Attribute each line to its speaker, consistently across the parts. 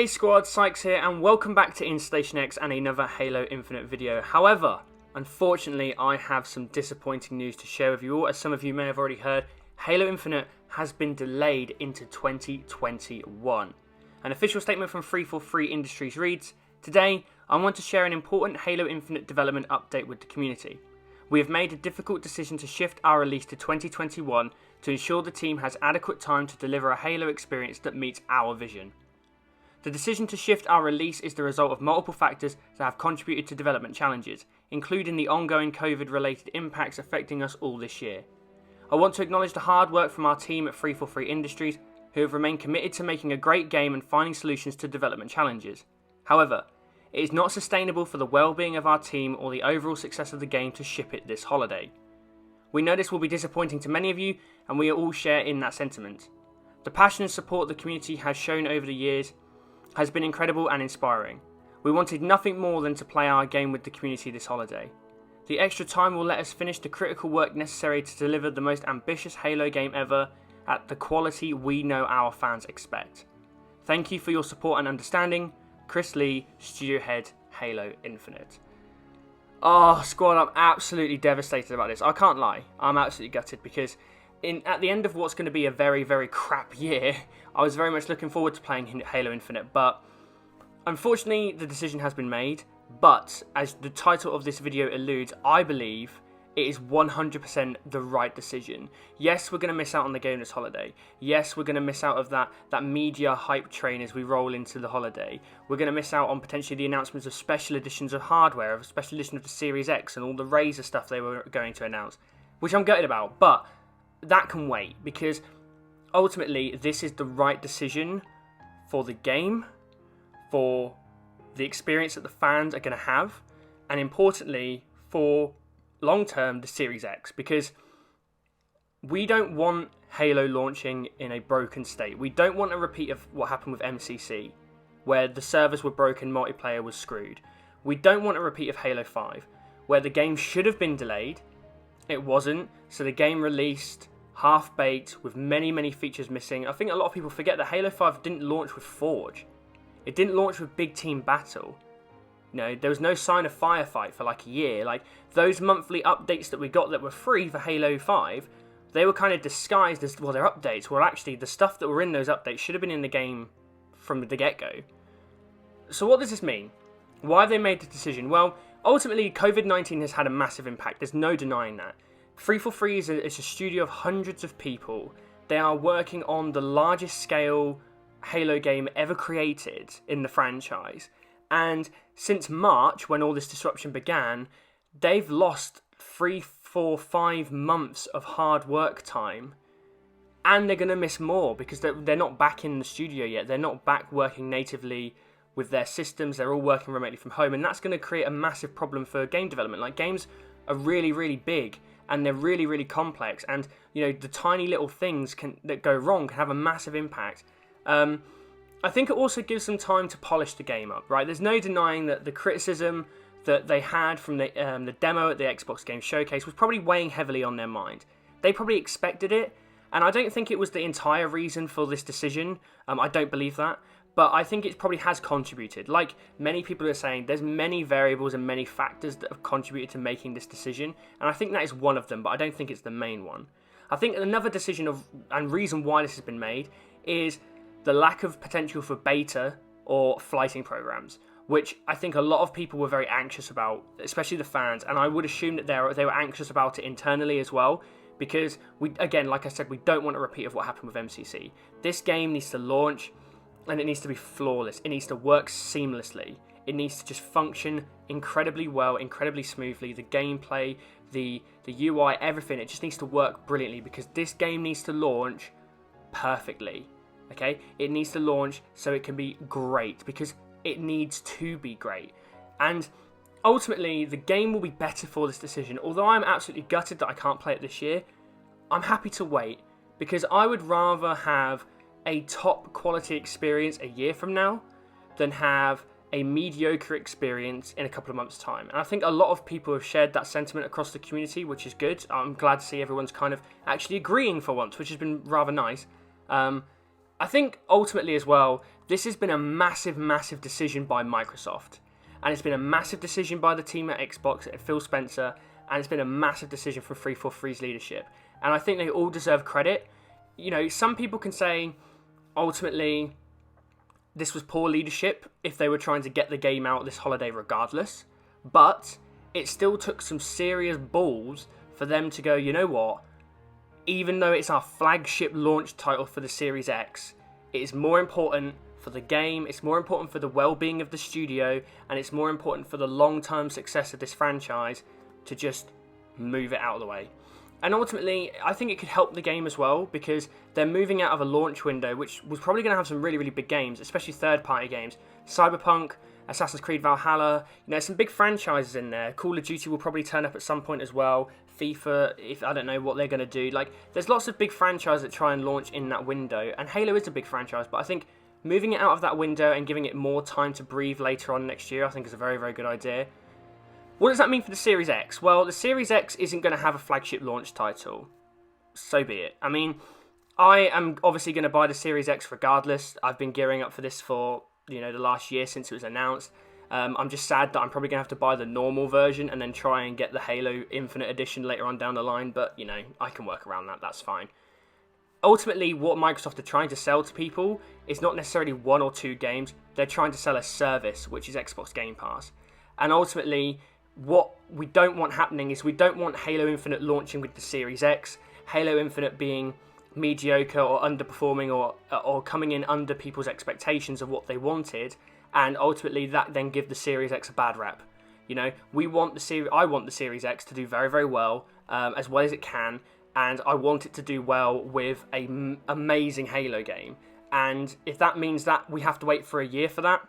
Speaker 1: Hey squad, Sykes here, and welcome back to InstallationX and another Halo Infinite video. However, unfortunately, I have some disappointing news to share with you all. As some of you may have already heard, Halo Infinite has been delayed into 2021. An official statement from 343 Industries reads, "Today, I want to share an important Halo Infinite development update with the community. We have made a difficult decision to shift our release to 2021 to ensure the team has adequate time to deliver a Halo experience that meets our vision. The decision to shift our release is the result of multiple factors that have contributed to development challenges, including the ongoing COVID-related impacts affecting us all this year. I want to acknowledge the hard work from our team at 343 Industries, who have remained committed to making a great game and finding solutions to development challenges. However, it is not sustainable for the well-being of our team or the overall success of the game to ship it this holiday. We know this will be disappointing to many of you, and we all share in that sentiment. The passion and support the community has shown over the years has been incredible and inspiring. We wanted nothing more than to play our game with the community this holiday. The extra time will let us finish the critical work necessary to deliver the most ambitious Halo game ever at the quality we know our fans expect. Thank you for your support and understanding. Chris Lee, Studio Head, Halo Infinite." Oh, squad, I'm absolutely devastated about this. I can't lie. I'm absolutely gutted because at the end of what's going to be a very, very crap year, I was very much looking forward to playing Halo Infinite, but unfortunately the decision has been made. But as the title of this video alludes, I believe it is 100% the right decision. Yes, we're going to miss out on the game this holiday. Yes, we're going to miss out of that media hype train as we roll into the holiday. We're going to miss out on potentially the announcements of special editions of hardware, of a special edition of the Series X and all the Razer stuff they were going to announce, which I'm gutted about, but that can wait, because ultimately this is the right decision for the game, for the experience that the fans are going to have, and importantly for long-term the Series X, because we don't want Halo launching in a broken state. We don't want a repeat of what happened with MCC, where the servers were broken, multiplayer was screwed. We don't want a repeat of Halo 5, where the game should have been delayed, it wasn't, so the game released half-baked with many features missing. I think a lot of people forget that Halo 5 didn't launch with Forge. It didn't launch with Big Team Battle. You know, there was no sign of Firefight for like a year. Like, those monthly updates that we got that were free for Halo 5, they were kind of disguised as, well, they're updates. Well, actually, the stuff that were in those updates should have been in the game from the get-go. So what does this mean? Why have they made the decision? Well, ultimately, COVID-19 has had a massive impact. There's no denying that. 343 is a studio of hundreds of people. They are working on the largest scale Halo game ever created in the franchise. And since March, when all this disruption began, they've lost 3, 4, 5 months of hard work time. And they're going to miss more because they're not back in the studio yet. They're not back working natively with their systems. They're all working remotely from home. And that's going to create a massive problem for game development. Like, games are really big. And they're really complex, and you know, the tiny little things that go wrong can have a massive impact. I think it also gives them time to polish the game up, right? There's no denying that the criticism that they had from the demo at the Xbox Game Showcase was probably weighing heavily on their mind. They probably expected it, and I don't think it was the entire reason for this decision. I don't believe that. But I think it probably has contributed. Like many people are saying, there's many variables and many factors that have contributed to making this decision. And I think that is one of them, but I don't think it's the main one. I think another decision and reason why this has been made is the lack of potential for beta or flighting programs, which I think a lot of people were very anxious about, especially the fans. And I would assume that they were anxious about it internally as well, because again, like I said, we don't want a repeat of what happened with MCC. This game needs to launch, and it needs to be flawless. It needs to work seamlessly. It needs to just function incredibly well, incredibly smoothly. The gameplay, the UI, everything, it just needs to work brilliantly, because this game needs to launch perfectly. Okay? It needs to launch so it can be great, because it needs to be great. And ultimately, the game will be better for this decision. Although I'm absolutely gutted that I can't play it this year, I'm happy to wait, because I would rather have a top quality experience a year from now than have a mediocre experience in a couple of months' time. And I think a lot of people have shared that sentiment across the community, which is good. I'm glad to see everyone's kind of actually agreeing for once, which has been rather nice. I think ultimately as well, this has been a massive, massive decision by Microsoft. And it's been a massive decision by the team at Xbox, at Phil Spencer, and it's been a massive decision from 343's leadership. And I think they all deserve credit. You know, some people can say, ultimately, this was poor leadership if they were trying to get the game out this holiday regardless. But it still took some serious balls for them to go, you know what, even though it's our flagship launch title for the Series X, it is more important for the game, it's more important for the well-being of the studio, and it's more important for the long-term success of this franchise to just move it out of the way. And ultimately, I think it could help the game as well, because they're moving out of a launch window, which was probably going to have some really, really big games, especially third-party games. Cyberpunk, Assassin's Creed Valhalla, you know, some big franchises in there. Call of Duty will probably turn up at some point as well. FIFA, if I don't know what they're going to do. Like, there's lots of big franchises that try and launch in that window, and Halo is a big franchise, but I think moving it out of that window and giving it more time to breathe later on next year, I think is a very, very good idea. What does that mean for the Series X? Well, the Series X isn't going to have a flagship launch title. So be it. I mean, I am obviously going to buy the Series X regardless. I've been gearing up for this for, you know, the last year since it was announced. I'm just sad that I'm probably going to have to buy the normal version and then try and get the Halo Infinite Edition later on down the line. But, you know, I can work around that. That's fine. Ultimately, what Microsoft are trying to sell to people is not necessarily 1 or 2 games. They're trying to sell a service, which is Xbox Game Pass. And ultimately, what we don't want happening is we don't want Halo Infinite launching with the Series X, Halo Infinite being mediocre or underperforming or coming in under people's expectations of what they wanted, and ultimately that then give the Series X a bad rep. You know, I want the Series X to do very, very well as it can, and I want it to do well with an amazing Halo game. And if that means that we have to wait for a year for that,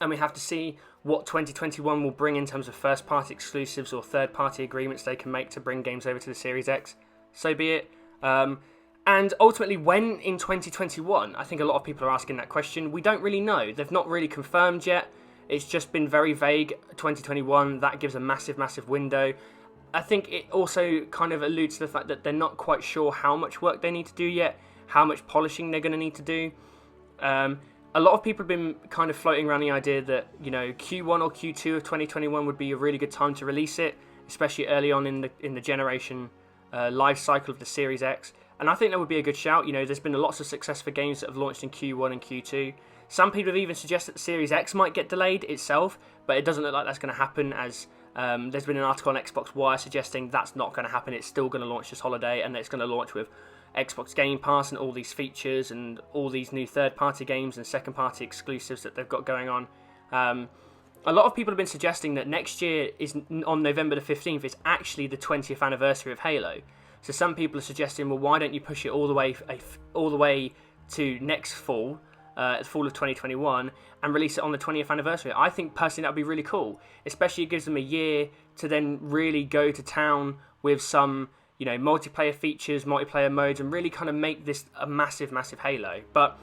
Speaker 1: and we have to see what 2021 will bring in terms of first-party exclusives or third-party agreements they can make to bring games over to the Series X, so be it. And ultimately, when in 2021? I think a lot of people are asking that question. We don't really know. They've not really confirmed yet. It's just been very vague. 2021, that gives a massive, massive window. I think it also kind of alludes to the fact that they're not quite sure how much work they need to do yet, how much polishing they're going to need to do. A lot of people have been kind of floating around the idea that, you know, Q1 or Q2 of 2021 would be a really good time to release it, especially early on in the generation life cycle of the Series X. And I think that would be a good shout. You know, there's been lots of success for games that have launched in Q1 and Q2. Some people have even suggested the Series X might get delayed itself, but it doesn't look like that's going to happen, as there's been an article on Xbox Wire suggesting that's not going to happen. It's still going to launch this holiday, and it's going to launch with Xbox Game Pass and all these features and all these new third-party games and second-party exclusives that they've got going on. A lot of people have been suggesting that next year is on November the 15th. It's actually the 20th anniversary of Halo. So some people are suggesting, well, why don't you push it all the way to next fall, fall of 2021, and release it on the 20th anniversary? I think personally that would be really cool. Especially it gives them a year to then really go to town with some, you know, multiplayer features, multiplayer modes, and really kind of make this a massive, massive Halo. But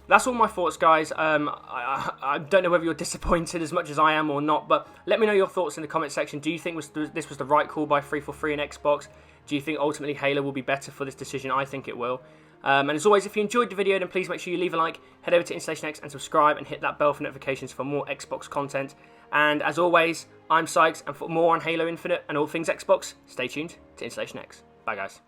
Speaker 1: that's all my thoughts, guys. I don't know whether you're disappointed as much as I am or not, but let me know your thoughts in the comment section. Do you think this was the right call by 343 and Xbox? Do you think ultimately Halo will be better for this decision? I think it will. And as always, if you enjoyed the video, then please make sure you leave a like, head over to InstallationX and subscribe, and hit that bell for notifications for more Xbox content. And as always, I'm Sykes, and for more on Halo Infinite and all things Xbox, stay tuned to InstallationX. Bye, guys.